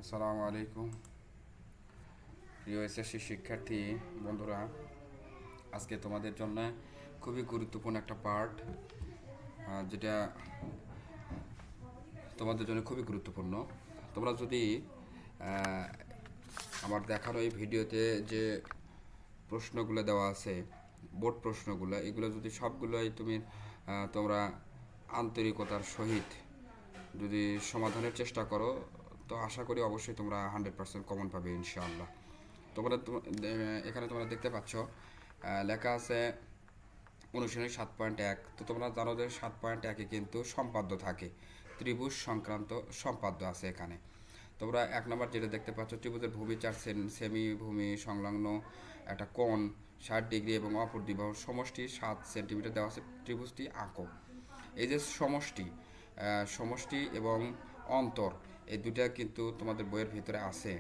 আসসালামু আলাইকুম প্রিয় এসএসসি শিক্ষার্থী বন্ধুরা। আজকে তোমাদের জন্য খুবই গুরুত্বপূর্ণ একটা পার্ট, যেটা তোমাদের জন্য খুবই গুরুত্বপূর্ণ। তোমরা যদি আমার দেখানো এই ভিডিওতে যে প্রশ্নগুলো দেওয়া আছে, বোর্ড প্রশ্নগুলো, এগুলো যদি সবগুলোই তোমরা আন্তরিকতার সহিত যদি সমাধানের চেষ্টা করো, তো আশা করি অবশ্যই তোমরা 100% কমন পাবে ইনশাআল্লাহ। এখানে তোমরা দেখতে পাচ্ছ লেখা আছে অনুশীলনী 7.1। তো তোমরা জানো যে 7.1-এ কিন্তু সম্পাদ্য থাকে, ত্রিভুজ সংক্রান্ত সম্পাদ্য আছে এখানে। তোমরা 1 নম্বর যেটা দেখতে পাচ্ছ, ত্রিভুজের ভূমি 4 সেমি, ভূমি সংলগ্ন একটা কোণ 60 ডিগ্রি এবং অপর দুই বাহুর সমষ্টি 7 সেন্টিমিটার দেওয়া আছে, ত্রিভুজটি আঁকো। এই যে সমষ্টি এবং অন্তর, এই দুটা কিন্তু তোমাদের বইয়ের ভিতরে আছে।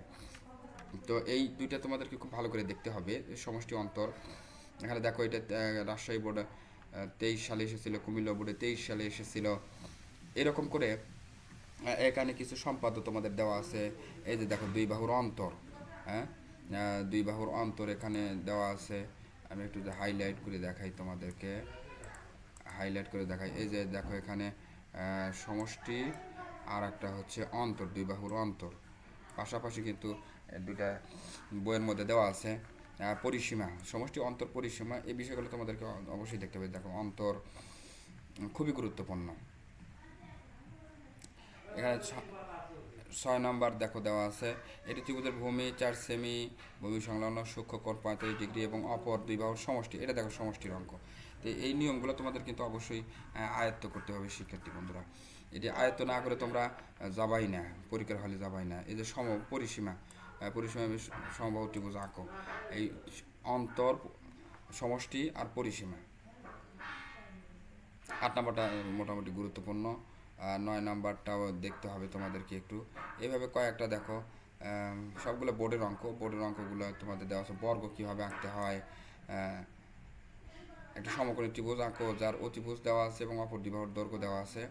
তো এই দুইটা তোমাদেরকে খুব ভালো করে দেখতে হবে, সমষ্টি অন্তর। এখানে দেখো, এটা রাজশাহী বোর্ডে 23 সালে এসেছিল, কুমিল্লা বোর্ডে 23 সালে এসেছিল। এরকম করে এখানে কিছু সম্পাদ্য তোমাদের দেওয়া আছে। এই যে দেখো, দুই বাহুর অন্তর, হ্যাঁ, দুই বাহুর অন্তর এখানে দেওয়া আছে। আমি একটু হাইলাইট করে দেখাই তোমাদেরকে, এই যে দেখো, এখানে সমষ্টি আর একটা হচ্ছে অন্তর, দুই বাহুর অন্তর পাশাপাশি কিন্তু দুইটা বইয়ের মধ্যে দেওয়া আছে। পরিসীমা, সমষ্টি অন্তর পরিসীমা, এই বিষয়গুলো তোমাদেরকে অবশ্যই দেখতে হবে। দেখো, অন্তর খুবই গুরুত্বপূর্ণ। এখানে 6 নম্বর দেখো দেওয়া আছে, এটি ত্রিভুজের ভূমি 4 সেমি, ভূমি সংলগ্ন সূক্ষ্মকোণ 45 ডিগ্রি এবং অপর দুই বাহুর সমষ্টি। এটা দেখো সমষ্টির অঙ্ক। তো এই নিয়মগুলো তোমাদের কিন্তু অবশ্যই আয়ত্ত করতে হবে শিক্ষার্থী বন্ধুরা। এটি আয়ত্ত না করে তোমরা যাবাই না, পরীক্ষার হলে যাবাই না। এই যে পরিসীমা, সমবাহু ত্রিভুজ আঁকো। এই অন্তর, সমষ্টি আর পরিসীমা। 8 নম্বরটা মোটামুটি গুরুত্বপূর্ণ। 9 নম্বরটাও দেখতে হবে তোমাদেরকে একটু। এইভাবে কয়েকটা দেখো, সবগুলো বোর্ডের অঙ্কগুলো তোমাদের দেওয়া আছে। বর্গ কীভাবে আঁকতে হয়, একটা সমকোণী ত্রিভুজ আঁকো যার অতিভুজ দেওয়া আছে এবং অপর দ্বিবাহুর দৈর্ঘ্য দেওয়া আছে।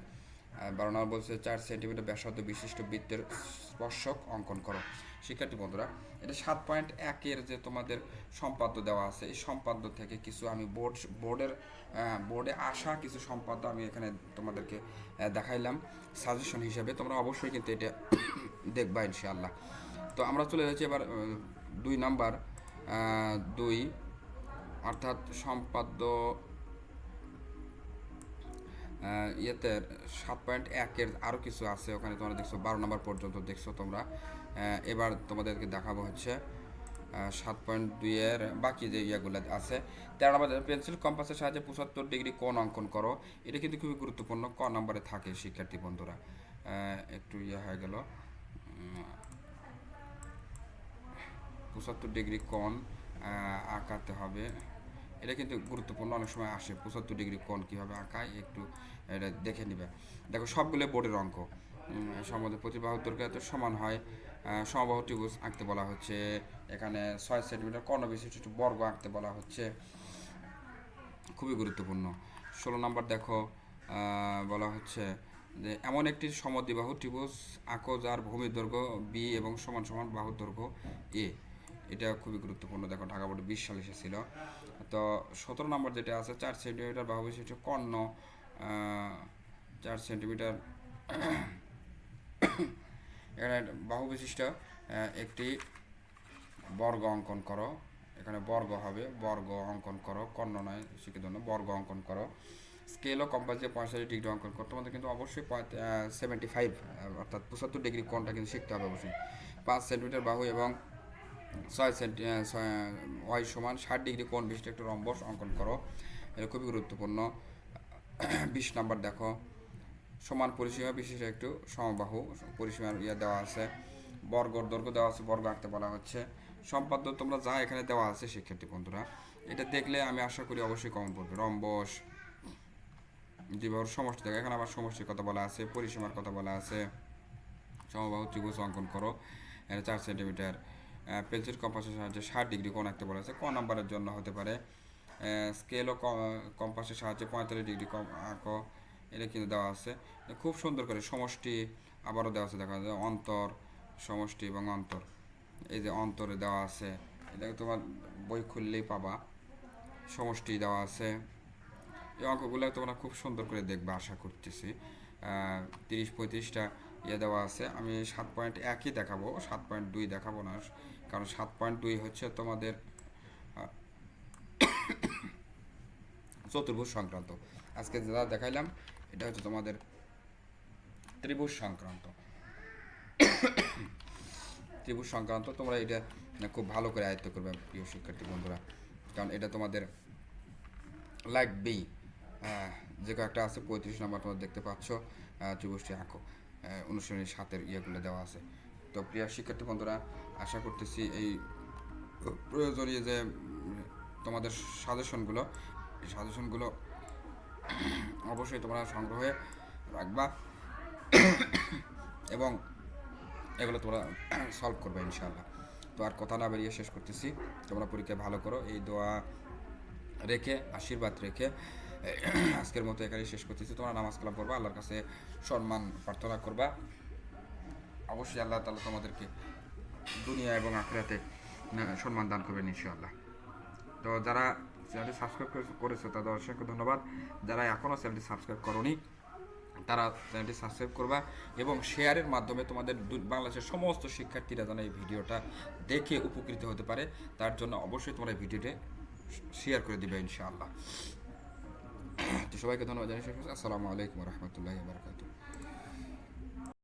12 নম্বর বলছে 4 সেন্টিমিটার ব্যাসার্ধ বিশিষ্ট বৃত্তের স্পর্শক অঙ্কন করো। শিক্ষার্থী বন্ধুরা, এটা 7.1-এর যে তোমাদের সম্পাদ্য দেওয়া আছে, এই সম্পাদ্য থেকে কিছু আমি বোর্ডে আসা কিছু সম্পাদ্য আমি এখানে তোমাদেরকে দেখাইলাম সাজেশন হিসেবে। তোমরা অবশ্যই কিন্তু এটা দেখবা ইনশাআল্লাহ। তো আমরা চলে যাচ্ছি এবার 2 নাম্বার, 2 অর্থাৎ সম্পাদ্য ইয়েতে 7.1-এর আরও কিছু আছে ওখানে। তোমরা দেখছো 12 নম্বর পর্যন্ত দেখছো তোমরা। এবার তোমাদেরকে দেখাবো হচ্ছে 7.2-এর বাকি যে ইয়েগুলো আছে। 13 নম্বর, পেন্সিল কম্পাসের সাহায্যে 75 ডিগ্রি কোণ অঙ্কন করো। এটা কিন্তু খুবই গুরুত্বপূর্ণ, ক নম্বরে থাকে শিক্ষার্থী বন্ধুরা। একটু হয়ে গেল, 75 ডিগ্রি কোণ আঁকাতে হবে। এটা কিন্তু গুরুত্বপূর্ণ, অনেক সময় আসে 75 ডিগ্রি কোণ কীভাবে আঁকায়, একটু এটা দেখে নিবে। দেখো, সবগুলো বোর্ডের অঙ্ক। সম্বন্ধে প্রতিবাহুর দৈর্ঘ্য এত সমান হয়, সমবাহু ত্রিভুজ আঁকতে বলা হচ্ছে। এখানে 6 সেন্টিমিটার কর্ণ বিশিষ্ট একটু বর্গ আঁকতে বলা হচ্ছে, খুবই গুরুত্বপূর্ণ। 16 নম্বর দেখো, বলা হচ্ছে যে এমন একটি সমদ্বিবাহু ত্রিভুজ আঁকো যার ভূমির দৈর্ঘ্য বি এবং সমান সমান বাহুর দৈর্ঘ্য এ। এটা খুবই গুরুত্বপূর্ণ। দেখো, ঢাকা বোর্ডে 20 সালে এসেছিল। তো 17 নম্বর যেটা আছে, 4 সেন্টিমিটার বাহু বিশিষ্ট কর্ণ, 4 সেন্টিমিটার এখানে বাহু বিশিষ্ট একটি বর্গ অঙ্কন করো। এখানে বর্গ হবে, বর্গ অঙ্কন করো, কর্ণ নয়, শিখিত জন্য বর্গ অঙ্কন করো। স্কেল ও কম্পাস দিয়ে 45 ডিগ্রি অঙ্কন করো। তোমাদের কিন্তু অবশ্যই 75 অর্থাৎ 75 ডিগ্রি কোণটা কিন্তু শিখতে হবে অবশ্যই। 5 সেন্টিমিটার বাহু এবং 6 সমান 60 ডিগ্রি কোণ বিশিষ্ট একটু রম্বস অঙ্কন করো। এটা খুবই গুরুত্বপূর্ণ। 20 নম্বর দেখো, সমান পরিসীমা বিশিষ্ট একটু সমবাহু, পরিসীমার দেওয়া আছে, বর্গর দৈর্ঘ্য দেওয়া আছে, বর্গ আঁকতে বলা হচ্ছে। সম্পাদ্য তোমরা যা এখানে দেওয়া আছে শিক্ষার্থী বন্ধুরা, এটা দেখলে আমি আশা করি অবশ্যই কমন পড়বে। রম্বস, দ্বিবাহুর সমষ্টি দেখো, এখানে আবার সমষ্টির কথা বলা আছে, পরিসীমার কথা বলা আছে। সমবাহু ত্রিভুজ অঙ্কন করো, এটা 4 সেন্টিমিটার। পেন্সিল কম্পাসের সাহায্যে 60 ডিগ্রি কোণ আঁকতে বলা আছে, ক নম্বরের জন্য হতে পারে। স্কেল ও কম্পাসের সাহায্যে 45 ডিগ্রি আঁকো, এটা কিন্তু দেওয়া আছে খুব সুন্দর করে। সমষ্টি আবারও দেওয়া আছে, দেখা যায় অন্তর, সমষ্টি এবং অন্তর। এই যে অন্তরে দেওয়া আছে, এটা তোমার বই খুললেই পাবা। সমষ্টি দেওয়া আছে। এই অঙ্কগুলো তোমরা খুব সুন্দর করে দেখবে আশা করতেছি। 30-35টা দেওয়া আছে। আমি 7.1ই দেখাবো, 7.2 দেখাবো না, কারণ 7.2 হচ্ছে তোমাদের চতুর্ভুজ সংক্রান্ত। আজকে যেটা দেখাইলাম এটা হচ্ছে তোমাদের ত্রিভুজ সংক্রান্ত। ত্রিভুজ সংক্রান্ত তোমরা এটা খুব ভালো করে আয়ত্ত করবে প্রিয় শিক্ষার্থী বন্ধুরা, কারণ এটা তোমাদের লাগবেই। যে কয়েকটা আছে 35 নম্বর তোমরা দেখতে পাচ্ছ, ত্রিভুজটি আঁকো, অনুশীলনী 7-এর ইয়েগুলো দেওয়া আছে। তো প্রিয় শিক্ষার্থী বন্ধুরা, আশা করতেছি এই প্রয়োজনীয় যে তোমাদের সাজেশনগুলো, এই সাজেশনগুলো অবশ্যই তোমরা সংগ্রহে রাখবা এবং এগুলো তোমরা সলভ করবে ইনশাআল্লাহ। তো আর কথা না বেরিয়ে শেষ করতেছি, তোমরা পরীক্ষায় ভালো করো এই দোয়া রেখে, আশীর্বাদ রেখে আজকের মতো এখানেই শেষ করতেছি। তোমরা নামাজ কালাম পড়বা, আল্লাহর কাছে সম্মান প্রার্থনা করবা। অবশ্যই আল্লাহ তাআলা তোমাদেরকে দুনিয়া এবং আখিরাতে সম্মান দান করবেন ইনশাআল্লাহ। তো যারা চ্যানেলটি সাবস্ক্রাইব করেছো তাদের অসংখ্য ধন্যবাদ। যারা এখনও চ্যানেলটি সাবস্ক্রাইব করোনি তারা চ্যানেলটি সাবস্ক্রাইব করবা এবং শেয়ারের মাধ্যমে তোমাদের বাংলাদেশের সমস্ত শিক্ষার্থীরা যেন এই ভিডিওটা দেখে উপকৃত হতে পারে, তার জন্য অবশ্যই তোমরা এই ভিডিওটি শেয়ার করে দিবে ইনশাআল্লাহ। তো সবাইকে ধন্যবাদ জানিয়ে শেষ করছি। আসসালামু আলাইকুম রহমতুল্লাহি ওয়া বারাকাতুহু।